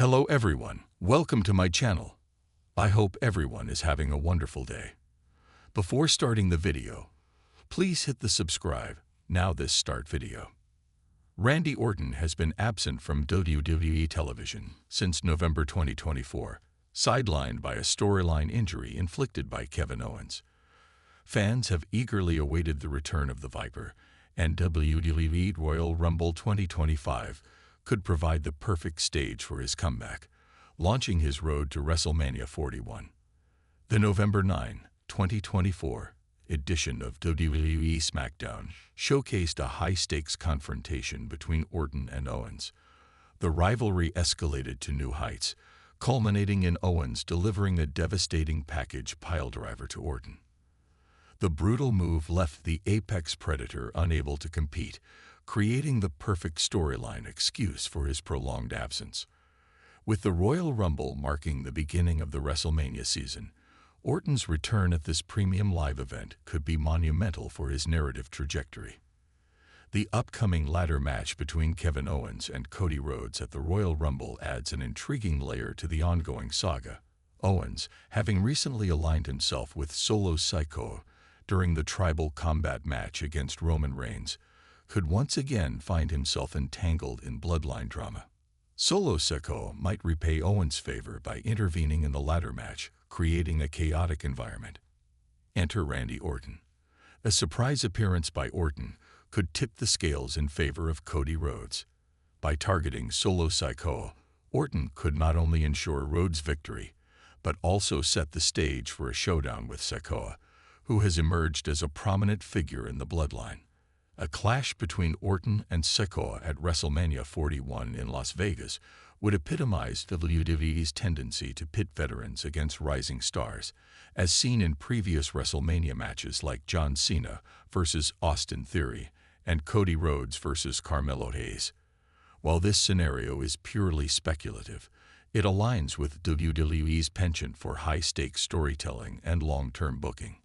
Hello everyone, welcome to my channel. I hope everyone is having a wonderful day. Before starting the video, please hit the subscribe, now this start video. Randy Orton has been absent from WWE television since November 2024, sidelined by a storyline injury inflicted by Kevin Owens. Fans have eagerly awaited the return of the Viper, and WWE Royal Rumble 2025 could provide the perfect stage for his comeback, launching his road to WrestleMania 41. The November 9, 2024 edition of WWE SmackDown showcased a high-stakes confrontation between Orton and Owens. The rivalry escalated to new heights, culminating in Owens delivering a devastating package piledriver to Orton. The brutal move left the apex predator unable to compete, creating the perfect storyline excuse for his prolonged absence. With the Royal Rumble marking the beginning of the WrestleMania season, Orton's return at this premium live event could be monumental for his narrative trajectory. The upcoming ladder match between Kevin Owens and Cody Rhodes at the Royal Rumble adds an intriguing layer to the ongoing saga. Owens, having recently aligned himself with Solo Sikoa during the tribal combat match against Roman Reigns, could once again find himself entangled in bloodline drama. Solo Sikoa might repay Owens' favor by intervening in the ladder match, creating a chaotic environment. Enter Randy Orton. A surprise appearance by Orton could tip the scales in favor of Cody Rhodes. By targeting Solo Sikoa, Orton could not only ensure Rhodes' victory, but also set the stage for a showdown with Sikoa, who has emerged as a prominent figure in the bloodline. A clash between Orton and Sikoa at WrestleMania 41 in Las Vegas would epitomize WWE's tendency to pit veterans against rising stars, as seen in previous WrestleMania matches like John Cena versus Austin Theory and Cody Rhodes versus Carmelo Hayes. While this scenario is purely speculative, it aligns with WWE's penchant for high-stakes storytelling and long-term booking.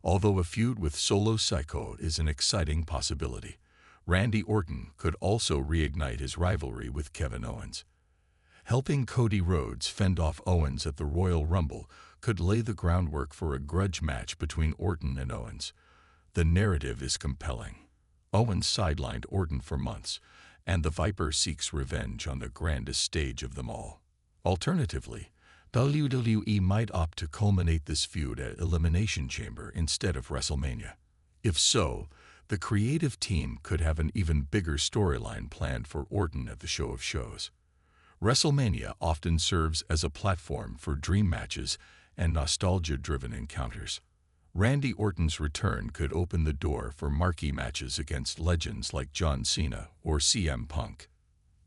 Although a feud with Solo Sikoa is an exciting possibility, Randy Orton could also reignite his rivalry with Kevin Owens. Helping Cody Rhodes fend off Owens at the Royal Rumble could lay the groundwork for a grudge match between Orton and Owens. The narrative is compelling. Owens sidelined Orton for months, and the Viper seeks revenge on the grandest stage of them all. Alternatively, WWE might opt to culminate this feud at Elimination Chamber instead of WrestleMania. If so, the creative team could have an even bigger storyline planned for Orton at the Show of Shows. WrestleMania often serves as a platform for dream matches and nostalgia-driven encounters. Randy Orton's return could open the door for marquee matches against legends like John Cena or CM Punk.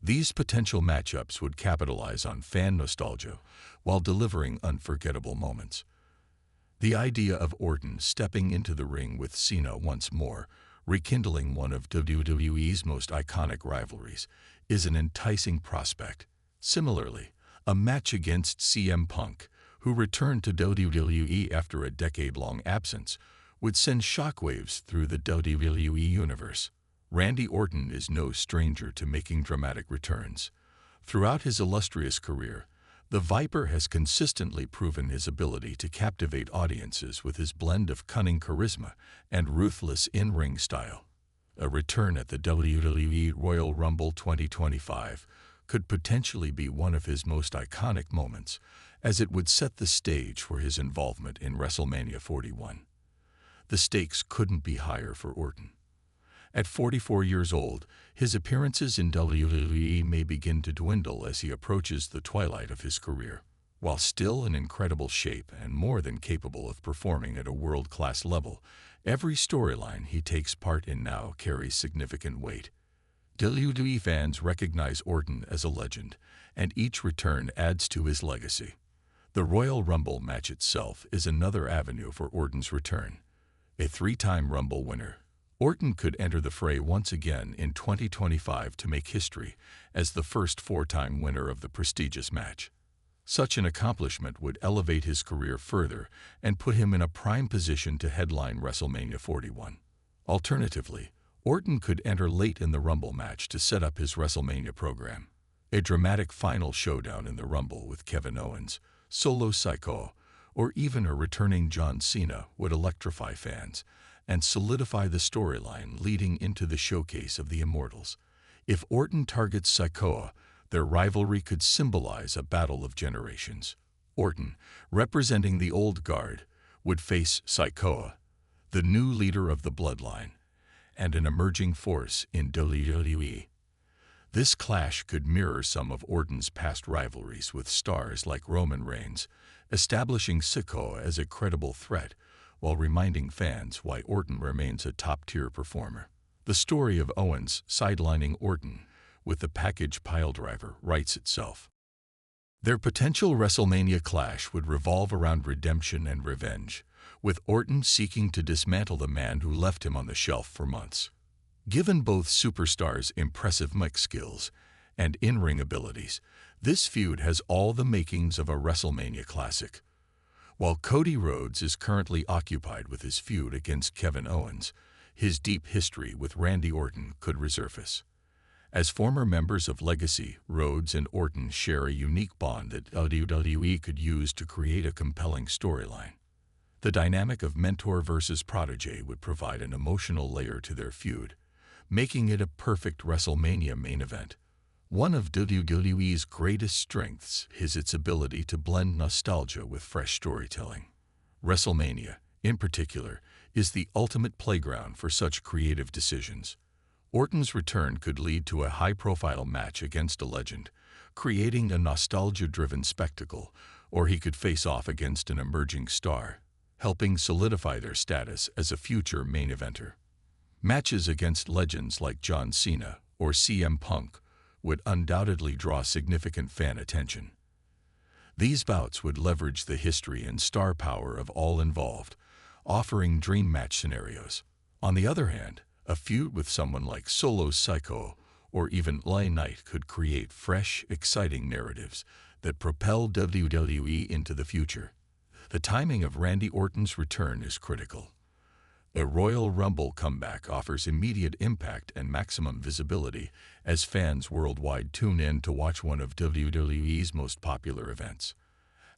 These potential matchups would capitalize on fan nostalgia while delivering unforgettable moments. The idea of Orton stepping into the ring with Cena once more, rekindling one of WWE's most iconic rivalries, is an enticing prospect. Similarly, a match against CM Punk, who returned to WWE after a decade-long absence, would send shockwaves through the WWE universe. Randy Orton is no stranger to making dramatic returns. Throughout his illustrious career, the Viper has consistently proven his ability to captivate audiences with his blend of cunning charisma and ruthless in-ring style. A return at the WWE Royal Rumble 2025 could potentially be one of his most iconic moments, as it would set the stage for his involvement in WrestleMania 41. The stakes couldn't be higher for Orton. At 44 years old, his appearances in WWE may begin to dwindle as he approaches the twilight of his career. While still in incredible shape and more than capable of performing at a world-class level, every storyline he takes part in now carries significant weight. WWE fans recognize Orton as a legend, and each return adds to his legacy. The Royal Rumble match itself is another avenue for Orton's return. A three-time Rumble winner, Orton could enter the fray once again in 2025 to make history as the first four-time winner of the prestigious match. Such an accomplishment would elevate his career further and put him in a prime position to headline WrestleMania 41. Alternatively, Orton could enter late in the Rumble match to set up his WrestleMania program. A dramatic final showdown in the Rumble with Kevin Owens, Solo Sikoa, or even a returning John Cena would electrify fans and solidify the storyline leading into the showcase of the Immortals. If Orton targets Sikoa, their rivalry could symbolize a battle of generations. Orton, representing the old guard, would face Sikoa, the new leader of the bloodline, and an emerging force in WWE. This clash could mirror some of Orton's past rivalries with stars like Roman Reigns, establishing Sikoa as a credible threat while reminding fans why Orton remains a top-tier performer. The story of Owens sidelining Orton with the package piledriver writes itself. Their potential WrestleMania clash would revolve around redemption and revenge, with Orton seeking to dismantle the man who left him on the shelf for months. Given both superstars' impressive mic skills and in-ring abilities, this feud has all the makings of a WrestleMania classic. While Cody Rhodes is currently occupied with his feud against Kevin Owens, his deep history with Randy Orton could resurface. As former members of Legacy, Rhodes and Orton share a unique bond that WWE could use to create a compelling storyline. The dynamic of mentor versus protege would provide an emotional layer to their feud, making it a perfect WrestleMania main event. One of WWE's greatest strengths is its ability to blend nostalgia with fresh storytelling. WrestleMania, in particular, is the ultimate playground for such creative decisions. Orton's return could lead to a high-profile match against a legend, creating a nostalgia-driven spectacle, or he could face off against an emerging star, helping solidify their status as a future main eventer. Matches against legends like John Cena or CM Punk would undoubtedly draw significant fan attention. These bouts would leverage the history and star power of all involved, offering dream match scenarios. On the other hand, a feud with someone like Solo Sikoa or even LA Knight could create fresh, exciting narratives that propel WWE into the future. The timing of Randy Orton's return is critical. A Royal Rumble comeback offers immediate impact and maximum visibility as fans worldwide tune in to watch one of WWE's most popular events.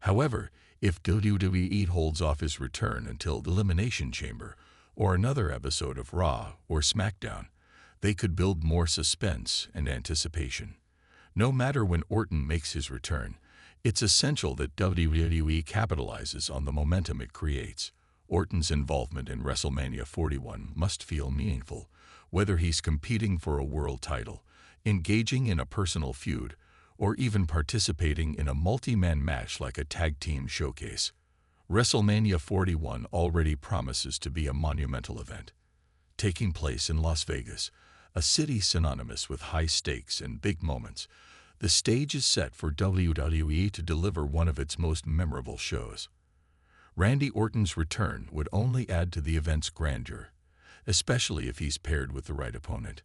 However, if WWE holds off his return until the Elimination Chamber or another episode of Raw or SmackDown, they could build more suspense and anticipation. No matter when Orton makes his return, it's essential that WWE capitalizes on the momentum it creates. Orton's involvement in WrestleMania 41 must feel meaningful, whether he's competing for a world title, engaging in a personal feud, or even participating in a multi-man match like a tag team showcase. WrestleMania 41 already promises to be a monumental event. Taking place in Las Vegas, a city synonymous with high stakes and big moments, the stage is set for WWE to deliver one of its most memorable shows. Randy Orton's return would only add to the event's grandeur, especially if he's paired with the right opponent.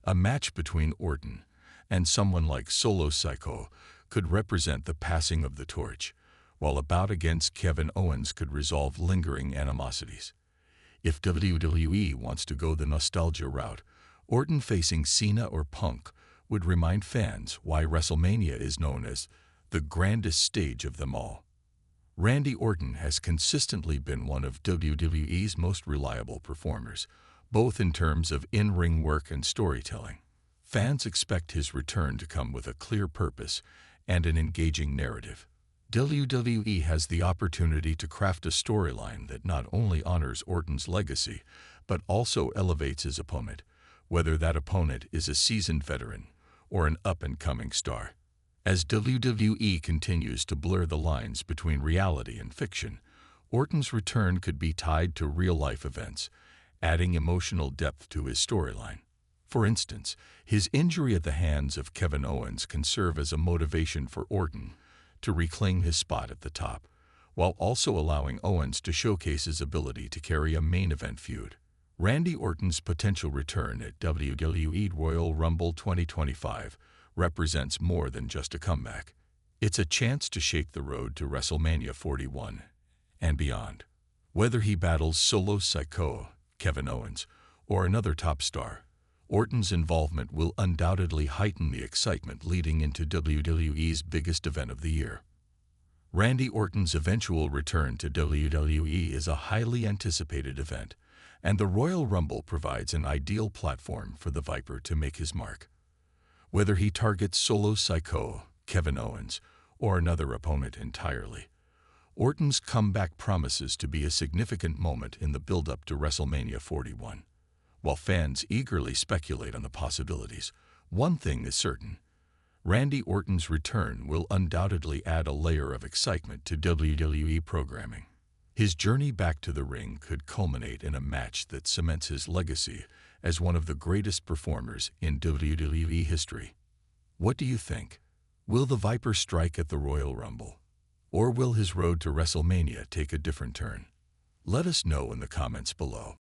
A match between Orton and someone like Solo Sikoa could represent the passing of the torch, while a bout against Kevin Owens could resolve lingering animosities. If WWE wants to go the nostalgia route, Orton facing Cena or Punk would remind fans why WrestleMania is known as the grandest stage of them all. Randy Orton has consistently been one of WWE's most reliable performers, both in terms of in-ring work and storytelling. Fans expect his return to come with a clear purpose and an engaging narrative. WWE has the opportunity to craft a storyline that not only honors Orton's legacy, but also elevates his opponent, whether that opponent is a seasoned veteran or an up-and-coming star. As WWE continues to blur the lines between reality and fiction, Orton's return could be tied to real-life events, adding emotional depth to his storyline. For instance, his injury at the hands of Kevin Owens can serve as a motivation for Orton to reclaim his spot at the top, while also allowing Owens to showcase his ability to carry a main event feud. Randy Orton's potential return at WWE Royal Rumble 2025 represents more than just a comeback. It's a chance to shape the road to WrestleMania 41 and beyond. Whether he battles Solo Sikoa, Kevin Owens, or another top star, Orton's involvement will undoubtedly heighten the excitement leading into WWE's biggest event of the year. Randy Orton's eventual return to WWE is a highly anticipated event, and the Royal Rumble provides an ideal platform for the Viper to make his mark. Whether he targets Solo Sikoa, Kevin Owens, or another opponent entirely, Orton's comeback promises to be a significant moment in the build-up to WrestleMania 41. While fans eagerly speculate on the possibilities, one thing is certain: Randy Orton's return will undoubtedly add a layer of excitement to WWE programming. His journey back to the ring could culminate in a match that cements his legacy as one of the greatest performers in WWE history. What do you think? Will the Viper strike at the Royal Rumble? Or will his road to WrestleMania take a different turn? Let us know in the comments below.